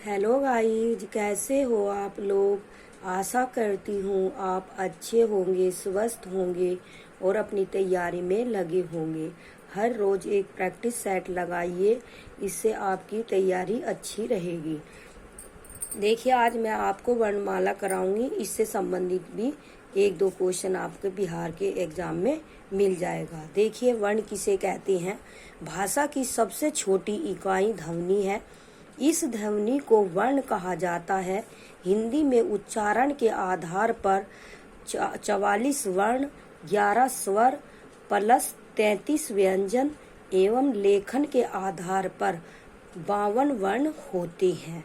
Hello guys, कैसे हो आप लोग। आशा करती हूँ आप अच्छे होंगे, स्वस्थ होंगे और अपनी तैयारी में लगे होंगे। हर रोज एक प्रैक्टिस सेट लगाइए, इससे आपकी तैयारी अच्छी रहेगी। देखिए, आज मैं आपको वर्णमाला कराऊंगी, इससे संबंधित भी एक दो क्वेश्चन आपके बिहार के एग्जाम में मिल जाएगा। देखिए, वर्ण किसे कहते हैं। भाषा की सबसे छोटी इकाई ध्वनि है। इस ध्वनि को वर्ण कहा जाता है। हिंदी में उच्चारण के आधार पर 44 वर्ण, 11 स्वर प्लस 33 व्यंजन एवं लेखन के आधार पर 52 वर्ण होते हैं।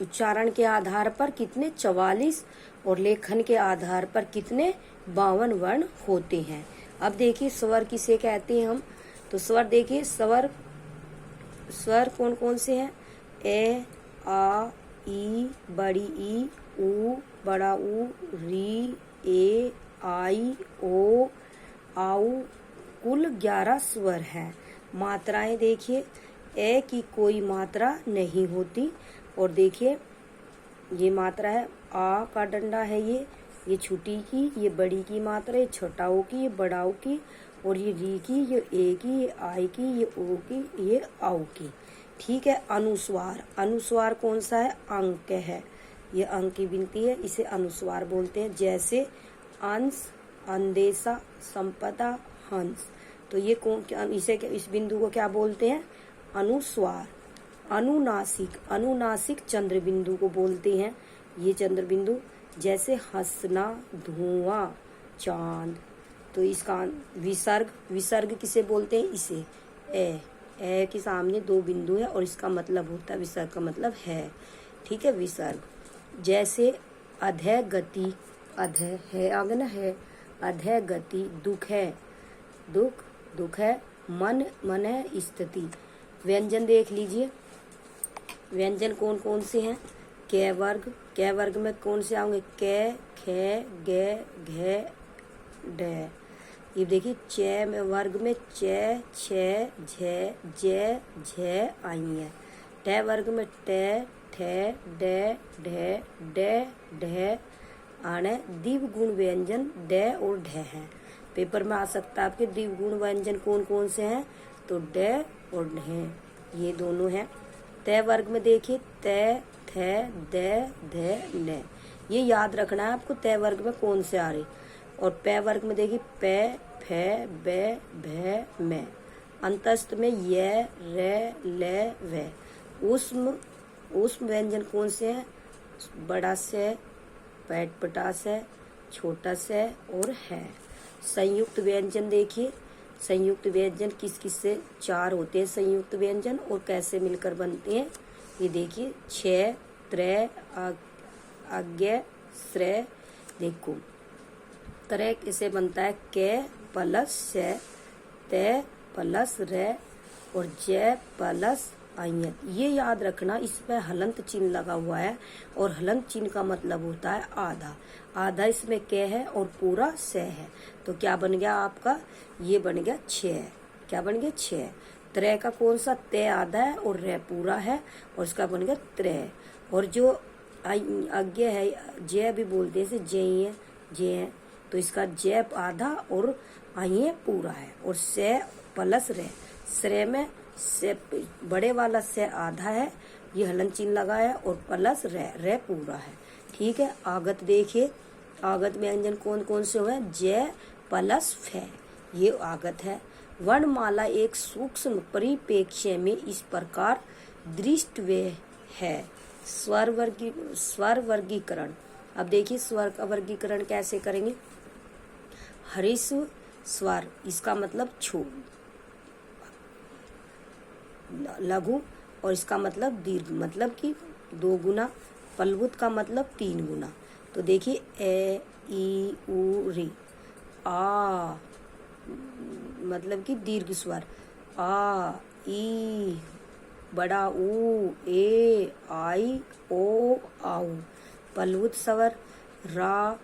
उच्चारण के आधार पर कितने? 44 और लेखन के आधार पर कितने? 52 वर्ण होते हैं। अब देखिए, स्वर किसे कहते हैं हम। तो स्वर देखिए, स्वर कौन कौन से हैं? ए, आ, ई, बड़ी ई, ऊ, बड़ा ऊ, री, ए, आई, ओ, आउ, कुल 11 स्वर हैं। मात्राएं देखिए, ए की कोई मात्रा नहीं होती। और देखिए, ये मात्रा है, आ का डंडा है, ये छोटी की, ये बड़ी की मात्रा, ये छोटाओ की, ये बड़ाओ की, और ये री की, ये ए की, ये आई की, ये ओ की, ये आओ की। ठीक है। अनुस्वार, अनुस्वार कौन सा है? अंक है, ये अंक की गिनती है, इसे अनुस्वार बोलते हैं। जैसे अंश, अंदेशा, संपदा, हंस। तो ये कौन, इसे इस बिंदु को क्या बोलते हैं? अनुस्वार। अनुनासिक, अनुनासिक चंद्र बिंदु को बोलते हैं। ये चंद्र बिंदु जैसे हंसना, धुआं, चांद। तो इसका विसर्ग, विसर्ग किसे बोलते हैं? इसे ए के सामने दो बिंदु है और इसका मतलब होता है, विसर्ग का मतलब है। ठीक है, विसर्ग। जैसे अधय गति, अधय है आगे ना, है, अधय गति। दुख है, दुख, दुख है। मन, मन है, स्थिति। व्यंजन देख लीजिए, व्यंजन कौन कौन से हैं? कै वर्ग, कै वर्ग में कौन से आएंगे? कै, खे, गे, घे, डे। ये देखिए, च में वर्ग में च, छ, झ, ज, झ आई है। ट वर्ग में ट, ठे, डे, ढे, डे, ढे आने। द्विगुण व्यंजन ड और ढ हैं। पेपर में आ सकता है आपके द्विगुण व्यंजन कौन कौन से हैं? तो ड और ढ, ये दोनों हैं। त वर्ग में देखिए त, थ, द, ध, न। ये याद रखना है आपको, त वर्ग में कौन से आ रहे। और प वर्ग में देखिए प, फ, ब, भ, म। अंतस्थ में य, र, ल, व। उष्म, उष्म व्यंजन कौन से हैं? बड़ा से, पैटपटा से, छोटा से और है। संयुक्त व्यंजन देखिए, संयुक्त व्यंजन किस किस से? 4 होते हैं संयुक्त व्यंजन, और कैसे मिलकर बनते हैं ये देखिए। छ, त्र, अज्ञ, श्र। देखो, त्र किसे बनता है? क प्लस से, त प्लस र और ज प्लस आयत। ये याद रखना, इसमें हलंत चिन्ह लगा हुआ है और हलंत चिन्ह का मतलब होता है आधा। आधा इसमें क है और पूरा से है। तो क्या बन गया आपका? ये बन गया 6। क्या बन गया? 6। त्र का कौन सा? त आधा है और र पूरा है, और इसका बन गया त्र। और जो अज्ञ है, जय भी बोलते हैं, जय है, जय है, तो इसका जय आधा और आइए पूरा है। और से प्लस रे, श्रे में से बड़े वाला से आधा है, ये हलन चिन्ह लगा है, और प्लस रे पूरा है। ठीक है। आगत देखिए, आगत व्यंजन कौन कौन से हुए? जय प्लस फ, ये आगत है। वर्णमाला एक सूक्ष्म परिप्रेक्ष्य में इस प्रकार दृष्टव्य है। स्वर वर्गीकरण। अब देखिए, स्वर का वर्गीकरण कैसे करेंगे। हरिस्व स्वर, इसका मतलब छो, लघु, और इसका मतलब दीर्घ, मतलब कि 2 गुना। प्लवुत का मतलब 3 गुना। तो देखिए, ए, ई, उ, री। आ मतलब कि दीर्घ स्वर, आ, ई, बड़ा ऊ, ए, आई, ओ, आउ। प्लवुत स्वर रा।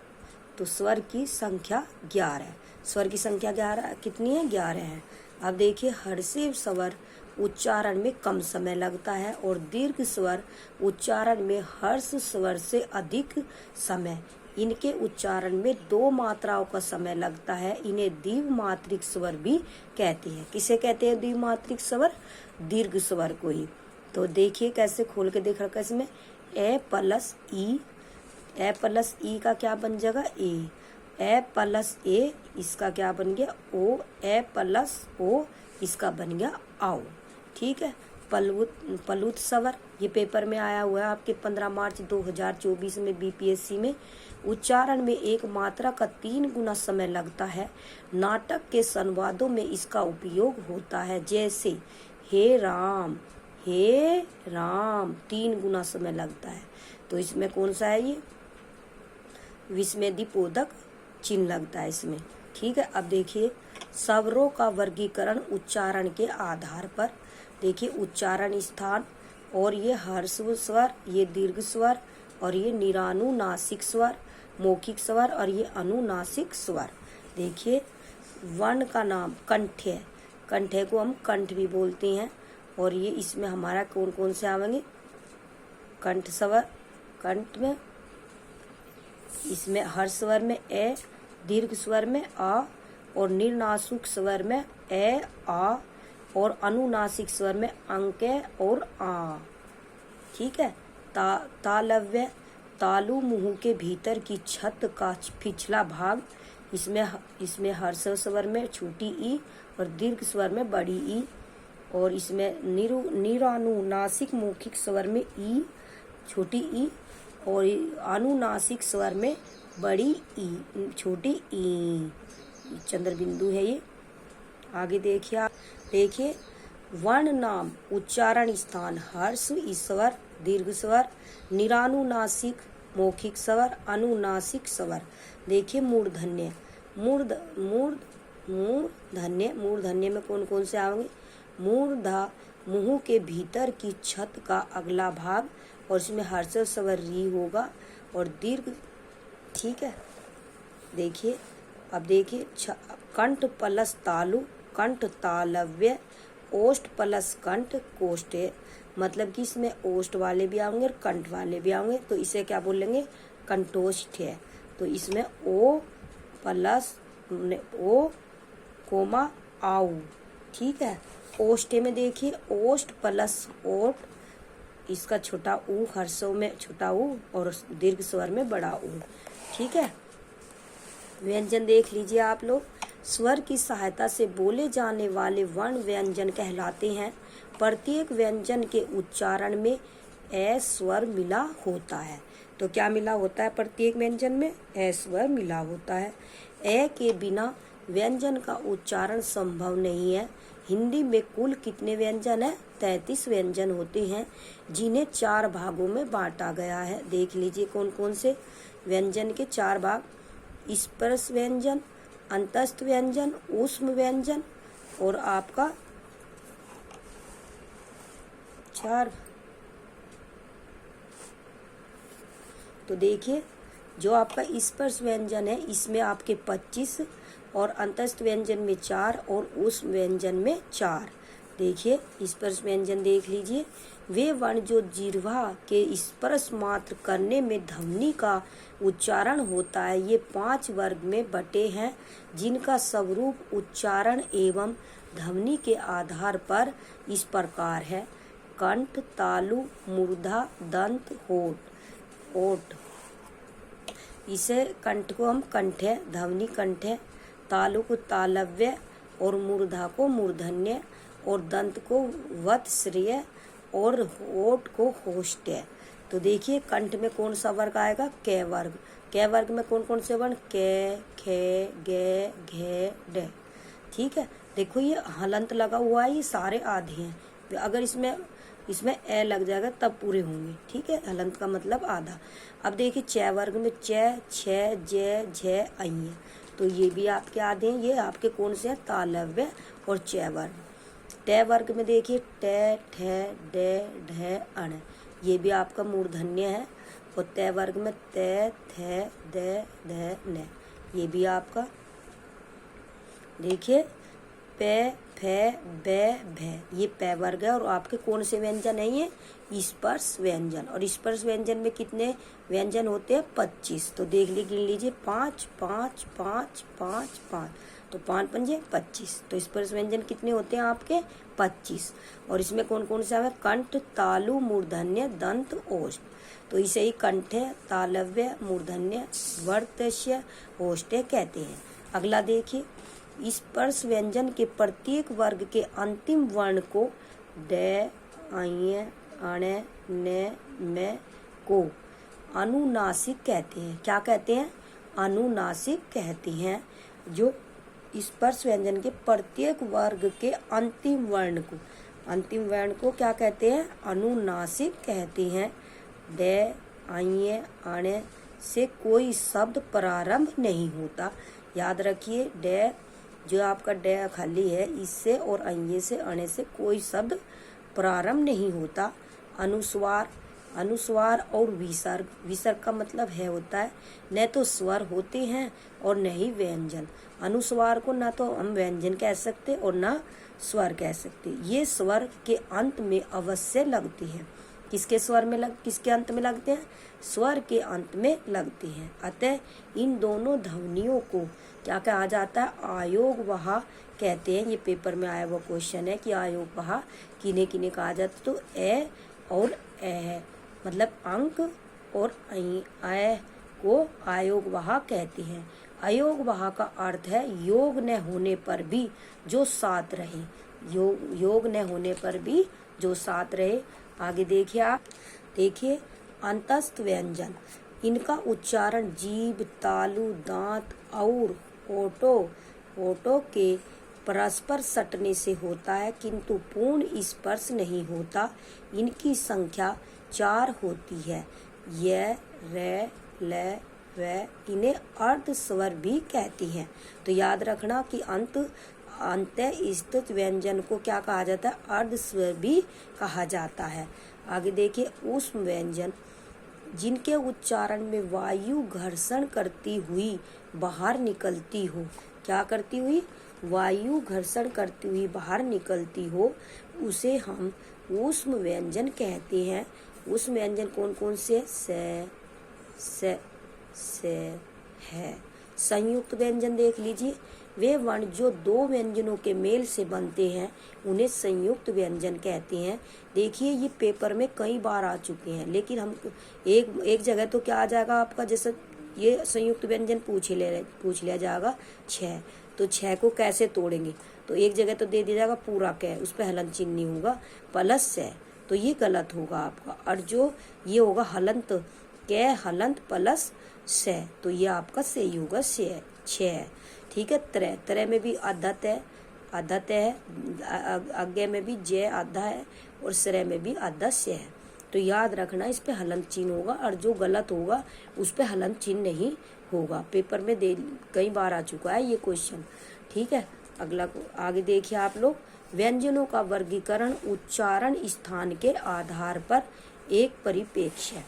तो स्वर की संख्या 11 है। स्वर की संख्या 11 कितनी है? 11 है। अब देखिए, हर्षिव स्वर, उच्चारण में कम समय लगता है और दीर्घ स्वर उच्चारण में हर्ष स्वर से अधिक समय। इनके उच्चारण में 2 मात्राओं का समय लगता है। इन्हें द्विमात्रिक स्वर भी कहते हैं। किसे कहते हैं द्विमात्रिक स्वर? दीर्घ स्वर को ही। तो देखिए कैसे खोल के देख रखा है इसमें, ए प्लस ई का क्या बन जाएगा? ए प्लस ए, इसका क्या बन गया? ओ। ए प्लस ओ, इसका बन गया आओ। ठीक है। प्लुत स्वर, ये पेपर में आया हुआ है आपके 15 मार्च 2024 में बीपीएससी में। उच्चारण में एक मात्रा का 3 गुना समय लगता है। नाटक के संवादों में इसका उपयोग होता है, जैसे हे राम 3 गुना समय लगता है। तो इसमें कौन सा है? ये विस्मयदीपोदक चिन्ह लगता है इसमें। ठीक है। अब देखिए स्वरों का वर्गीकरण उच्चारण के आधार पर। देखिए उच्चारण स्थान, और ये हर्ष स्वर, ये दीर्घ स्वर, और ये निरानुनासिक स्वर, मौखिक स्वर, और ये अनुनासिक स्वर। देखिए वर्ण का नाम कंठ है। कंठे को हम कंठ भी बोलते हैं। और ये इसमें हमारा कौन कौन से आवेंगे? कंठ स्वर, कंठ में इसमें हर्ष स्वर में ए, दीर्घ स्वर में आ, और निरनासिक स्वर में ए आ, और अनुनासिक स्वर में अंके और आ। ठीक है। तालव्य, तालु मुंह के भीतर की छत का पिछला भाग। इसमें हर्ष स्वर में छोटी ई और दीर्घ स्वर में बड़ी ई, और इसमें निरानुनासिक मौखिक स्वर में ई, छोटी ई, और अनुनासिक स्वर में बड़ी ई, छोटी ई। चंद्र बिंदु है ये। आगे देखिए आप, देखिए वर्ण नाम उच्चारण स्थान हर्ष स्वर, दीर्घ स्वर, निरानुनासिक, मौखिक स्वर, अनुनासिक स्वर। देखिए मूर्धन्य, मूर्धन्य में कौन कौन से आएंगे? मूर्धा, मुंह के भीतर की छत का अगला भाग, और इसमें हर्ष स्वर री होगा, और दीर्घ। ठीक है। देखिए अब देखिए कंठ प्लस तालु, कंठ तालव्य, ओष्ठ प्लस कंठ कोष्ठे। मतलब कि इसमें ओष्ठ वाले भी आएंगे और कंठ वाले भी आएंगे, तो इसे क्या बोलेंगे? कंठोष्ठ है। तो इसमें ओ प्लस ओ कोमा आऊ। ठीक है। ओष्ठे में देखिए ओष्ठ प्लस ओट, इसका छोटा ऊ, हर्षों में छोटा ऊ, और दीर्घ स्वर में बड़ा ऊ। ठीक है। व्यंजन देख लीजिए आप लोग। स्वर की सहायता से बोले जाने वाले वर्ण व्यंजन कहलाते हैं। प्रत्येक व्यंजन के उच्चारण में ए स्वर मिला होता है। तो क्या मिला होता है? प्रत्येक व्यंजन में ए स्वर मिला होता है। ए के बिना व्यंजन का उच्चारण संभव नहीं है। हिंदी में कुल कितने व्यंजन है? 33 व्यंजन होते हैं, जिन्हें 4 भागों में बांटा गया है। देख लीजिए कौन कौन से व्यंजन के 4 भाग। स्पर्श व्यंजन, अंतस्थ व्यंजन, ऊष्म व्यंजन, और आपका 4। तो देखिए जो आपका स्पर्श व्यंजन है इसमें आपके 25, और अंतस्थ व्यंजन में 4, और ऊष्म व्यंजन में 4। देखिए स्पर्श व्यंजन देख लीजिए। वे वर्ण जो जिह्वा के स्पर्श मात्र करने में ध्वनि का उच्चारण होता है, ये 5 वर्ग में बटे हैं, जिनका स्वरूप उच्चारण एवं ध्वनि के आधार पर इस प्रकार है। कंठ, तालु, मूर्धा, दंत, होठ। ओठ, इसे कंठ को हम कंठे, ध्वनि कंठे, तालु को तालव्य, और मूर्धा को मूर्धन्य, और दंत को वत्श्रेय, और होठ को होष्ठ्य। तो देखिए कंठ में कौन सा वर्ग आएगा? कै वर्ग। कै वर्ग में कौन कौन से वर्ण? कै, खे, गे, घे, डे। ठीक है। देखो ये हलंत लगा हुआ है, ये सारे आधे हैं। अगर इसमें ए लग जाएगा तब पूरे होंगे। ठीक है। हलंत का मतलब आधा। अब देखिए चै वर्ग में चै, छे, जय, झे, आई। तो ये भी आपके आधे हैं। ये आपके कौन से हैं? तालव्य और चै वर्ग। टै वर्ग में देखिए टै, ठे, डे, ढे, अण। ये भी आपका मूर्धन्य है। और तै वर्ग में तै, थे, दे, धे, ने। ये भी आपका। देखिए पे, फे, बे, भे, ये पै वर्ग है। और आपके कौन से व्यंजन है ये? स्पर्श व्यंजन। और स्पर्श व्यंजन में कितने व्यंजन होते हैं? 25। तो देख ली, गिन लीजिए, 5 5 5 5 5, तो 5 पंजे 25। तो स्पर्श व्यंजन कितने होते हैं आपके? 25। और इसमें कौन कौन सा है? कंठ, तालु, मूर्धन्य, दंत, ओष्ठ। तो इसे ही कंठ्य, तालव्य, मूर्धन्य, वर्तस्य, ओष्ठ्य कहते हैं। अगला देखिए, स्पर्श व्यंजन के प्रत्येक वर्ग के अंतिम वर्ण को डे, आय, अणे, ने, में को अनुनासिक कहते हैं। क्या कहते हैं? अनुनासिक कहते हैं। जो स्पर्श व्यंजन के प्रत्येक वर्ग के अंतिम वर्ण को क्या कहते हैं? अनुनासिक कहते हैं। डे, आय, अणे से कोई शब्द प्रारंभ नहीं होता। याद रखिए, डे जो आपका डे खाली है, इससे और अये से, अणे से कोई शब्द प्रारंभ नहीं होता। अनुस्वार और विसर्ग का मतलब है होता है न तो स्वर होते हैं और न ही व्यंजन। अनुस्वार को ना तो हम व्यंजन कह सकते और ना स्वर कह सकते। ये स्वर के अंत में अवश्य लगती है। किसके अंत में लगते हैं? स्वर के अंत में लगते हैं। अतः इन दोनों ध्वनियों को क्या कहा जाता है? आयोगवाह कहते हैं। ये पेपर में आया हुआ क्वेश्चन है कि आयोगवाह किन्हें किन्हें कहा जाता है? तो ए और ए, मतलब अंक और अय को आयोगवाह कहते हैं। अयोगवाह का अर्थ है योग न होने पर भी जो साथ रहे। योग न होने पर भी जो साथ रहे। आगे देखिए आप, देखिए अंतस्थ व्यंजन, इनका उच्चारण जीभ, तालु, दांत और ओठों के परस्पर सटने से होता है, किंतु पूर्ण स्पर्श नहीं होता। इनकी संख्या 4 होती है। य, रे, ले, वे। इन्हें अर्ध स्वर भी कहती हैं। तो याद रखना कि अंत्य स्थित व्यंजन को क्या कहा जाता है? अर्ध स्वर भी कहा जाता है। आगे देखिए, ऊष्म व्यंजन, जिनके उच्चारण में वायु घर्षण करती हुई बाहर निकलती हो। क्या करती हुई? वायु घर्षण करती हुई बाहर निकलती हो, उसे हम ऊष्म व्यंजन कहते हैं। ऊष्म व्यंजन कौन कौन से? से है। संयुक्त व्यंजन देख लीजिए, वे वर्ण जो दो व्यंजनों के मेल से बनते हैं उन्हें संयुक्त व्यंजन कहते हैं। देखिए, ये पेपर में कई बार आ चुके हैं, लेकिन हम एक जगह तो क्या आ जाएगा आपका, जैसे ये संयुक्त व्यंजन पूछ लिया जाएगा 6, तो 6 को कैसे तोड़ेंगे? तो एक जगह तो दे दिया जाएगा पूरा कै, उस पर हलंत चिन्ह नहीं होगा, प्लस से, तो ये गलत होगा आपका। और जो ये होगा हलंत, कै हलंत प्लस से, तो ये आपका से ही होगा, से 6। ठीक है। तरह में भी आधा तय है, आगे में भी जय आधा है और श्रेय में भी आधा से है। तो याद रखना, इस पे हलंत चिन्ह होगा और जो गलत होगा उस पे हलंत चिन्ह नहीं होगा। पेपर में कई बार आ चुका है ये क्वेश्चन। ठीक है। अगला आगे देखिए आप लोग, व्यंजनों का वर्गीकरण उच्चारण स्थान के आधार पर एक परिप्रेक्ष्य है।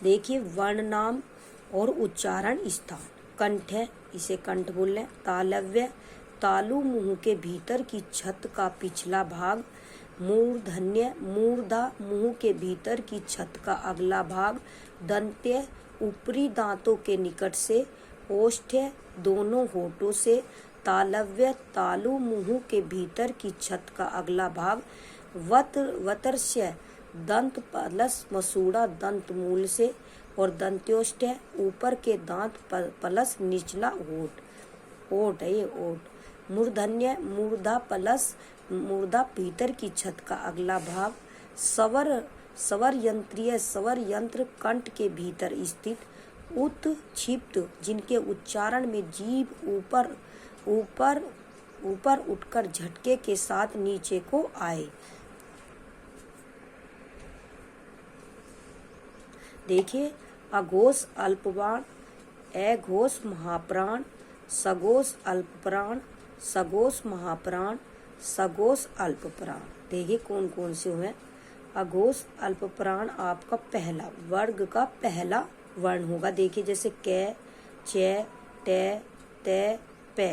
देखिए, वर्ण नाम और उच्चारण स्थान। कंठ है, इसे कंठ बोल लें। तालव्य, तालु मुंह के भीतर की छत का पिछला भाग। मूर्धन्य, मूर्धा मुंह के भीतर की छत का अगला भाग। दंत्य, ऊपरी दांतों के निकट से। ओष्ठ्य, दोनों होठों से। तालव्य, तालु मुंह के भीतर की छत का अगला भाग। वतर्ष्य, दंत प्लस मसूड़ा दंत मूल से। और दंत्योष्ठ है, ऊपर के दांत प्लस निचला ओठ है ये ओठ। मूर्धन्य, मूर्धा प्लस मूर्धा भीतर की छत का अगला भाग। स्वर यंत्रीय, स्वर यंत्र कंठ के भीतर स्थित। उत्क्षिप्त, जिनके उच्चारण में जीभ ऊपर उठकर झटके के साथ नीचे को आए। देखिए, अघोष अल्पप्राण, अघोष महाप्राण, सघोष अल्पप्राण, सघोष महाप्राण, सघोष अल्पप्राण। देखिए कौन कौन से हुए। अघोष अल्पप्राण आपका पहला वर्ग का पहला वर्ण होगा। देखिए, जैसे कै, चे, टे, ते, पे।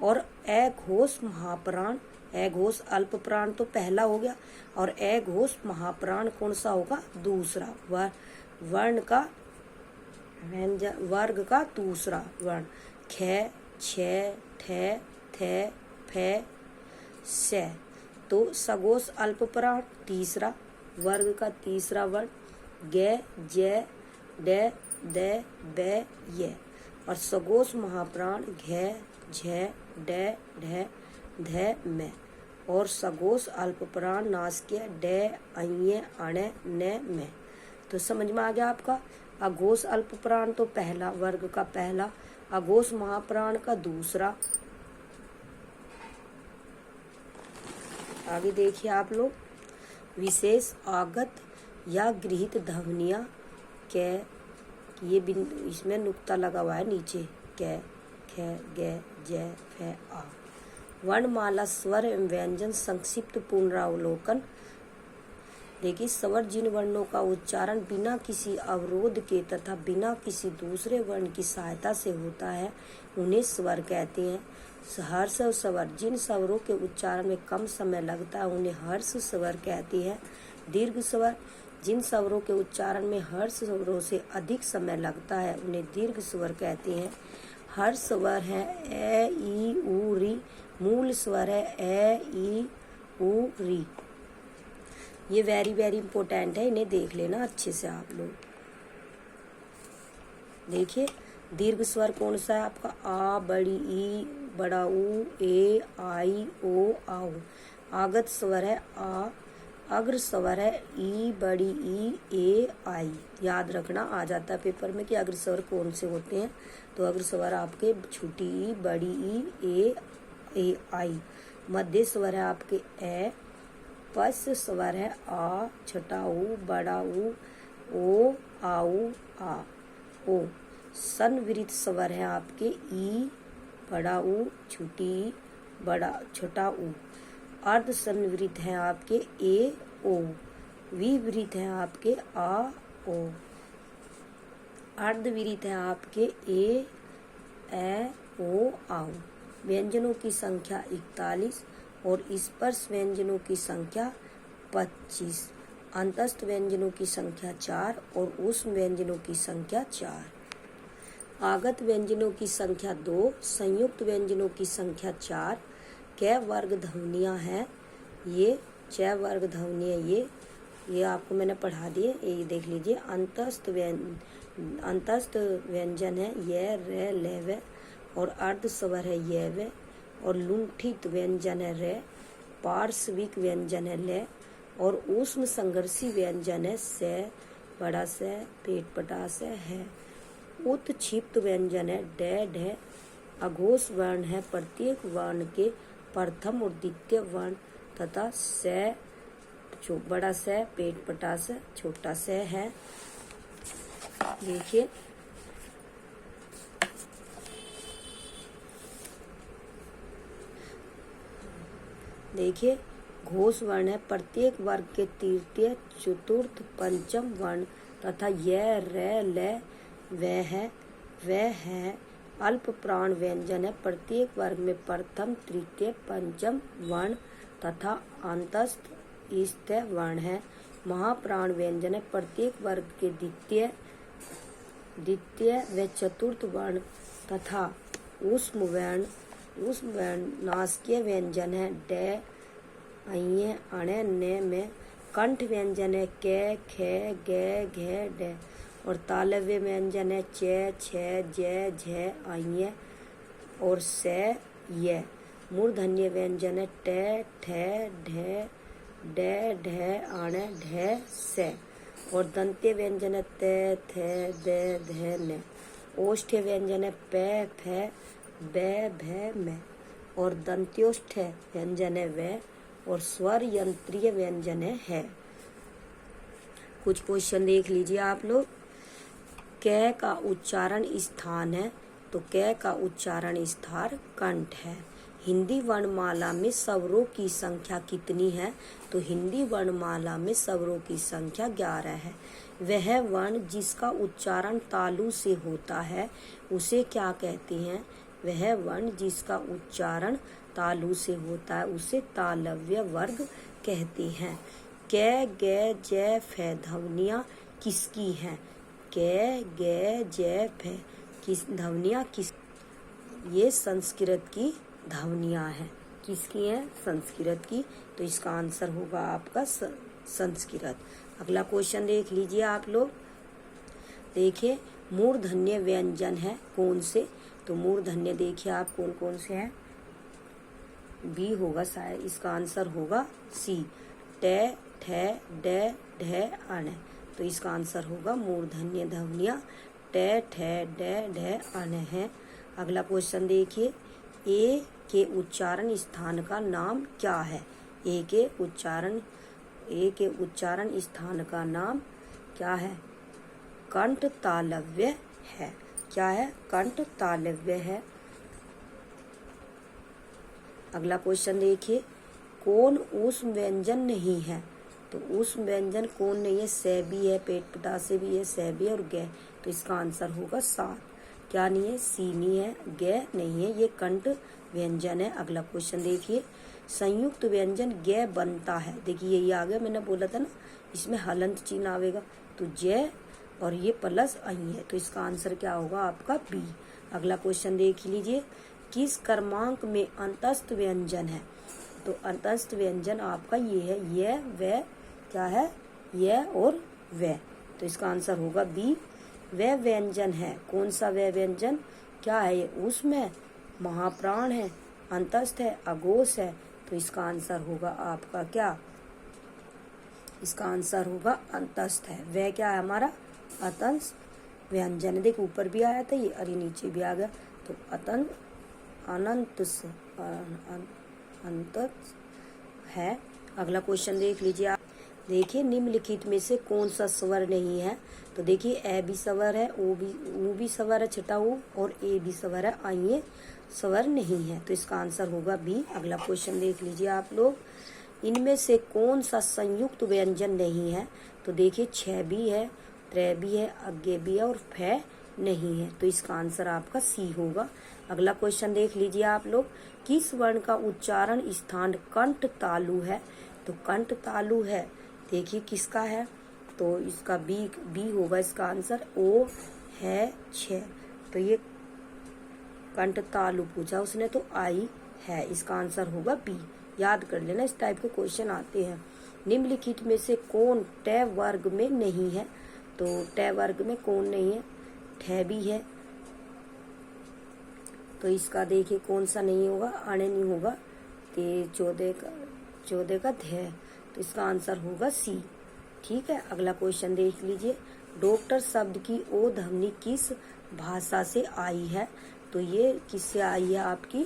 और ए घोष महाप्राण, ए घोष अल्प प्राण तो पहला हो गया, और ए घोष महाप्राण कौन सा होगा? दूसरा। वर्ण का व्यंजन वर्ग का दूसरा वर्ण। ख, छ, ठ, थ, फ, से। तो सगोष अल्प प्राण तीसरा, वर्ग का तीसरा वर्ण। ग, ज, ड, द, ब, य। और सगोष महाप्राण घ, झ, ड, ढ, ध, म। और सगोष अल्प प्राण नासिक्य ड, अञ, अण, न, म। तो समझ में आ गया आपका। अघोष अल्प प्राण तो पहला, वर्ग का पहला। अघोष महाप्राण का दूसरा। आगे देखिए आप लोग, विशेष आगत या गृहीत ध्वनियां के, ये बिंदु इसमें नुक्ता लगा हुआ है नीचे, क, ख, ग, ज, फ, आ। वर्णमाला स्वर एवं व्यंजन संक्षिप्त पुनरावलोकन। देखिए, स्वर जिन वर्णों का उच्चारण बिना किसी अवरोध के तथा बिना किसी दूसरे वर्ण की सहायता से होता है उन्हें स्वर कहते हैं। हर्ष स्वर जिन स्वरों के उच्चारण में कम समय लगता है उन्हें हर्ष स्वर कहते हैं। दीर्घ स्वर जिन स्वरों के उच्चारण में हर्ष स्वरों से अधिक समय लगता है उन्हें दीर्घ स्वर कहते हैं। हर्ष स्वर है ए, ई, उ, री। मूल स्वर है ए, ई, उ, री। ये वेरी वेरी इंपॉर्टेंट है, इन्हें देख लेना अच्छे से आप लोग। देखिए, दीर्घ स्वर कौन सा है आपका? आ, बड़ी ई, बड़ा ऊ, ए, आई, ओ, आओ। आगत स्वर है आ। अग्र स्वर है ई, बड़ी ई, ए, आई। याद रखना, आ जाता है पेपर में कि अग्र स्वर कौन से होते हैं। तो अग्र स्वर आपके छोटी ई, बड़ी ई, ए, आई। मध्य स्वर है आपके ए। पश्च स्वर है आ, छोटा ऊ, बड़ा ऊ, ओ, आऊ, आ, ओ। संवृत स्वर है आपके ई, बड़ा ऊ, छोटी ई, बड़ा छोटा ऊ। अर्ध संवृत है आपके ए, ओ। विवृत है आपके आ, ओ। अर्धविरित है आपके ए, ओ, आओ। व्यंजनों की संख्या 41 और स्पर्श व्यंजनों की संख्या 25। अंतस्थ व्यंजनों की संख्या 4 और ऊष्म व्यंजनों की संख्या 4। आगत व्यंजनों की संख्या 2, संयुक्त व्यंजनों की संख्या 4। कै वर्ग ध्वनियां हैं? ये 6 वर्ग ध्वनियां, ये आपको मैंने पढ़ा दिए, ये देख लीजिए। अंतस्थ व्यंजन है य, र, ल, व। और अर्ध स्वर है य, व। और लुंठित व्यंजन है रे। पार्श्विक व्यंजन है ले। और ऊष्म संघर्षी व्यंजन है से, बड़ा से, पेट पटा से है। उत्क्षिप्त व्यंजन है ड, ढ। अघोष वर्ण है प्रत्येक वर्ण के प्रथम और द्वितीय वर्ण तथा से, बड़ा से, पेट पटा से, छोटा से है। देखिए, देखिए, घोष वर्ण है प्रत्येक वर्ग के तृतीय, चतुर्थ, पंचम वर्ण तथा य, र, ल, वह है। अल्प प्राण व्यंजन है प्रत्येक वर्ग में प्रथम, तृतीय, पंचम वर्ण तथा अंतस्थ स्थ वर्ण है। महाप्राण व्यंजन है प्रत्येक वर्ग के द्वितीय व चतुर्थ वर्ण तथा ऊष्म वर्ण नासिकीय व्यंजन है ड, अञ, अण, न, में। कंठ व्यंजन है क, ख, ग, घ, ड। और तालव्य व्यंजन है च, छ, ज, झ, अञ और स, य। मूर्धन्य व्यंजन है ट, ठ, ढ, ड, ढ, अण, ढ, स। और दंत्य व्यंजन है त, थ, द, ध, न। ओष्ठ्य व्यंजन है प, फ, ब, भ, म। और दंत्योष्ठ व्यंजन है व। और स्वर यंत्रीय व्यंजन है। कुछ क्वेश्चन देख लीजिए आप लोग। क का उच्चारण स्थान है, तो क का उच्चारण स्थान कंठ है। हिंदी वर्णमाला में स्वरों की संख्या कितनी है? तो हिंदी वर्णमाला में स्वरों की संख्या 11 है। वह वर्ण जिसका उच्चारण तालु से होता है उसे क्या कहते हैं? वह वर्ण जिसका उच्चारण तालु से होता है उसे तालव्य वर्ग कहते हैं। कै गे जै फै ध्वनियाँ किसकी हैं? कै गे जै फै किस ध्वनियाँ किस, ये संस्कृत की ध्वनियाँ हैं। किसकी हैं? संस्कृत की। तो इसका आंसर होगा आपका संस्कृत। अगला क्वेश्चन देख लीजिए आप लोग। देखिए मूर्धन्य व्यंजन है कौन से? तो मूर्धन्य देखिए आप कौन कौन से हैं। बी होगा शायद, इसका आंसर होगा सी, टे ठे डे ढे अण। तो इसका आंसर होगा मूर्धन्य ध्वनियाँ टे ठे डे ढे अण है। अगला क्वेश्चन देखिए, ए के उच्चारण स्थान का नाम क्या है? ए के उच्चारण स्थान का नाम क्या है? कंठ तालव्य है। क्या है? कंठ तालव्य है। अगला क्वेश्चन देखिए, कौन ऊष्म व्यंजन नहीं है? तो ऊष्म व्यंजन कौन नहीं है? से भी है, पेट पटा से भी है, से भी है और गे। तो इसका आंसर होगा सात। क्या नहीं है? सी नहीं है, गे नहीं है, ये कंठ व्यंजन है। अगला क्वेश्चन देखिए, संयुक्त व्यंजन गे बनता है। देखिए यही आ गया, मैंने बोला था ना इसमें हलंत चिन्ह आवेगा। तो जय और ये प्लस आई है। तो इसका आंसर क्या होगा आपका? बी। अगला क्वेश्चन देख लीजिए, किस क्रमांक में अंतस्थ व्यंजन है? तो अंतस्थ व्यंजन आपका ये है, ये वे, क्या है? ये और वे। तो इसका आंसर होगा बी। वह व्यंजन है, कौन सा वह व्यंजन? क्या है ये? उसमें महाप्राण है, अंतस्थ है, अघोष है। तो इसका आंसर होगा आपका क्या? इसका आंसर होगा अंतस्थ है। वह क्या है हमारा? अतंत व्यंजन। देखो ऊपर भी आया था ये और नीचे भी आ गया। तो अतंत अनंत अंत है। अगला क्वेश्चन देख लीजिए आप। देखिए निम्नलिखित में से कौन सा स्वर नहीं है? तो देखिए ए भी स्वर है, ओ भी स्वर है छठा ओ, और ए भी स्वर है, आइए स्वर नहीं है। तो इसका आंसर होगा बी। अगला क्वेश्चन देख लीजिए आप लोग, इनमें से कौन सा संयुक्त व्यंजन नहीं है? तो देखिए छ भी है, त्रै भी है, अज्ञे भी है और फै नहीं है। तो इसका आंसर आपका सी होगा। अगला क्वेश्चन देख लीजिए आप लोग, किस वर्ण का उच्चारण स्थान कंठ तालु है? तो कंठ तालु है, देखिए किसका है? तो इसका बी होगा इसका आंसर। ओ है छ, तो ये कंठ तालु पूछा उसने तो आई है, इसका आंसर होगा बी। याद कर लेना, इस टाइप के क्वेश्चन आते हैं। निम्नलिखित में से कौन टे वर्ग में नहीं है? तो टे वर्ग में कौन नहीं है? ठे भी है, तो इसका देखिए कौन सा नहीं होगा? अणे नहीं होगा, ते चौदह का ध्य। तो इसका आंसर होगा सी। ठीक है। अगला क्वेश्चन देख लीजिए, डॉक्टर शब्द की ओ ध्वनि किस भाषा से आई है? तो ये किससे आई है आपकी?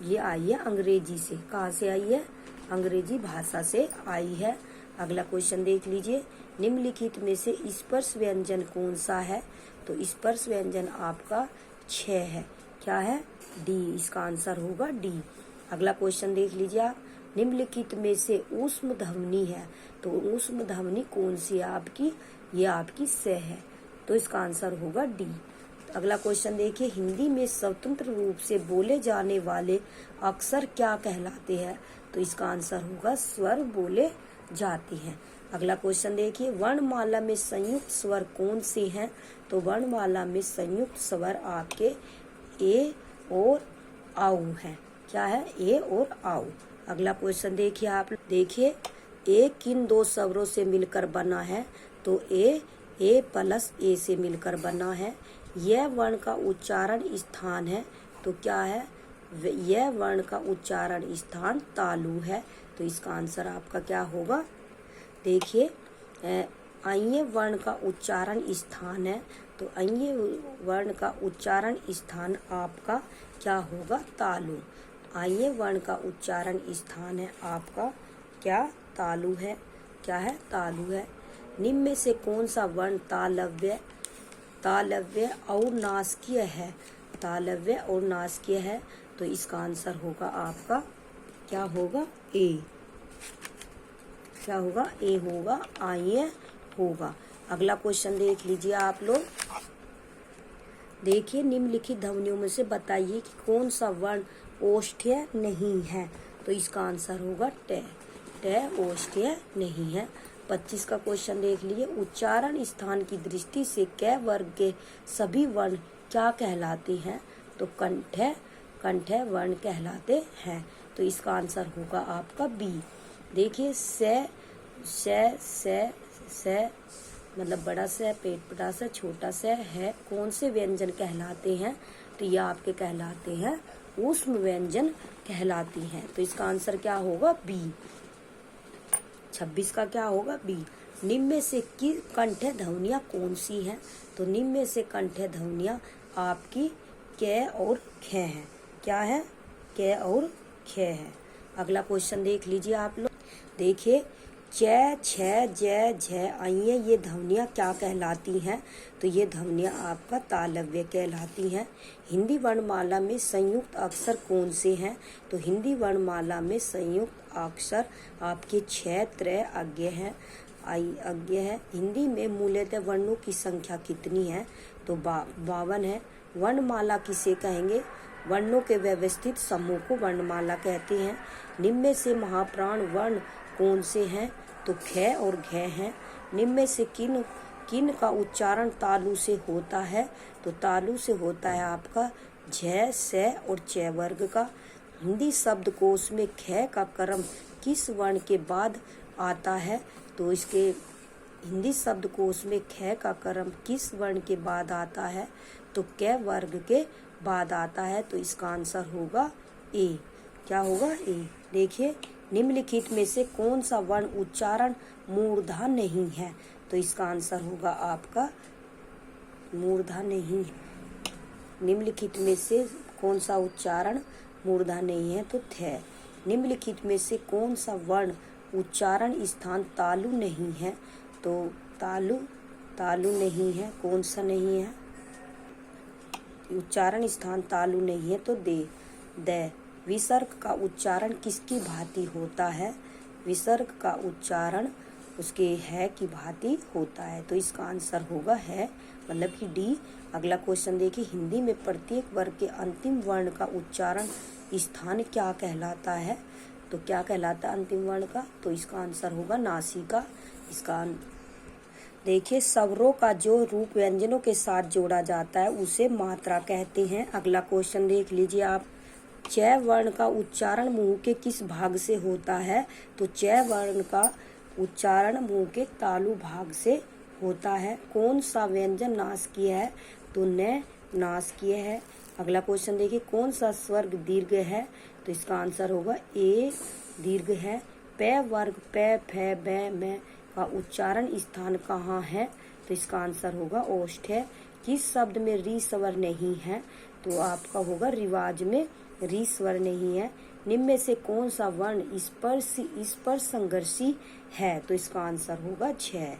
ये आई है अंग्रेजी से। कहाँ से आई है? अंग्रेजी भाषा से आई है। अगला क्वेश्चन देख लीजिए, निम्नलिखित में से स्पर्श व्यंजन कौन सा है? तो स्पर्श व्यंजन आपका छ है। क्या है? डी। इसका आंसर होगा डी। अगला क्वेश्चन देख लीजिए आप, निम्नलिखित में से ऊष्म ध्वनि है। तो ऊष्म ध्वनि कौन सी है आपकी? ये आपकी से है। तो इसका आंसर होगा डी। अगला क्वेश्चन देखिए, हिंदी में स्वतंत्र रूप से बोले जाने वाले अक्षर क्या कहलाते हैं? तो इसका आंसर होगा स्वर बोले जाते हैं। अगला क्वेश्चन देखिए, वर्णमाला में संयुक्त स्वर कौन से हैं? तो वर्णमाला में संयुक्त स्वर आपके ए और आउ है। क्या है? ए और आउ। अगला क्वेश्चन देखिए आप, देखिए ए किन दो स्वरों से मिलकर बना है? तो ए प्लस ए से मिलकर बना है। यह वर्ण का उच्चारण स्थान है। तो क्या है? यह वर्ण का उच्चारण स्थान तालु है। तो इसका आंसर आपका क्या होगा? देखिए अञ्य वर्ण का उच्चारण स्थान है। तो अञ्य वर्ण का उच्चारण स्थान आपका क्या होगा? तालु। अञ्य वर्ण का उच्चारण स्थान है आपका क्या? तालु है। क्या है? तालु है। निम्न में से कौन सा वर्ण तालव्य और नासिकीय है? तालव्य और नासिकीय है। तो इसका आंसर होगा आपका क्या होगा? ए। क्या होगा? ए होगा, आइए होगा। अगला क्वेश्चन देख लीजिए आप लोग, देखिए निम्नलिखित ध्वनियों में से बताइए कि कौन सा वर्ण ओष्ठ्य नहीं है। तो इसका आंसर होगा ट। ट ओष्ठ्य नहीं है। 25 का क्वेश्चन देख लीजिए। उच्चारण स्थान की दृष्टि से क वर्ग के सभी वर्ण क्या कहलाते हैं। तो कंठ वर्ण कहलाते हैं। तो इसका आंसर होगा आपका बी। देखिए से मतलब बड़ा से, पेट बड़ा से, छोटा से है, कौन से व्यंजन कहलाते हैं। तो ये आपके कहलाते हैं ऊष्म व्यंजन कहलाती हैं। तो इसका आंसर क्या होगा बी। 26 का क्या होगा बी। निम्न में से की कंठ ध्वनियाँ कौन सी हैं। तो निम्न में से कंठ ध्वनियाँ आपकी क और ख हैं। क्या है, क और ख है। अगला क्वेश्चन देख लीजिए आप लोग। देखिए च, छ, ज, झ, आइए ये ध्वनियाँ क्या कहलाती हैं। तो ये ध्वनियाँ आपका तालव्य कहलाती हैं। हिंदी वर्णमाला में संयुक्त अक्षर कौन से हैं। तो हिंदी वर्णमाला में संयुक्त अक्षर आपके 6 त्रय अज्ञ है, अज्ञ है। हिंदी में मूलतः वर्णों की संख्या कितनी है। तो 52 है। वर्णमाला किसे कहेंगे। वर्णों के व्यवस्थित समूह को वर्णमाला कहते हैं। निम्न में से महाप्राण वर्ण कौन से हैं। तो ख और घ हैं। निम्न में से किन का उच्चारण तालु से होता है। तो तालु से होता है आपका झ, से और च वर्ग का। हिंदी शब्दकोश में ख का क्रम किस वर्ण के बाद आता है। तो इसके हिंदी शब्दकोश में ख का क्रम किस वर्ण के बाद आता है। तो क वर्ग के बाद आता है। तो इसका आंसर होगा ए। क्या होगा ए। देखिए निम्नलिखित में से कौन सा वर्ण उच्चारण मूर्धा नहीं है। तो इसका आंसर होगा आपका मूर्धा नहीं। निम्नलिखित में से कौन सा उच्चारण मूर्धा नहीं है। तो थ। निम्नलिखित में से कौन सा वर्ण उच्चारण स्थान तालु नहीं है। तो तालु नहीं है। कौन सा नहीं है उच्चारण स्थान तालु नहीं है। तो द। विसर्ग का उच्चारण किसकी भांति होता है। विसर्ग का उच्चारण उसके है की भांति होता है। तो इसका आंसर होगा है, मतलब कि डी। अगला क्वेश्चन देखिए। हिंदी में प्रत्येक वर्ग के अंतिम वर्ण का उच्चारण स्थान क्या कहलाता है। तो क्या कहलाता है अंतिम वर्ण का। तो इसका आंसर होगा नासिका। इसका देखिए स्वरों का जो रूप व्यंजनों के साथ जोड़ा जाता है उसे मात्रा कहते हैं। अगला क्वेश्चन देख लीजिए आप। च वर्ण का उच्चारण मुंह के किस भाग से होता है। तो च वर्ण का उच्चारण मुंह के तालु भाग से होता है। कौन सा व्यंजन नासकीय है। तो न नासकीय है। अगला क्वेश्चन देखिए। कौन सा स्वर्ग दीर्घ है। तो इसका आंसर होगा ए दीर्घ है। प वर्ग प, फ, ब, म का उच्चारण स्थान कहाँ है। तो इसका आंसर होगा ओष्ठ है। किस शब्द में री स्वर नहीं है। तो आपका होगा रिवाज में री स्वर नहीं है। निम्न में से कौन सा वर्ण स्पर्श संघर्षी है। तो इसका आंसर होगा 6।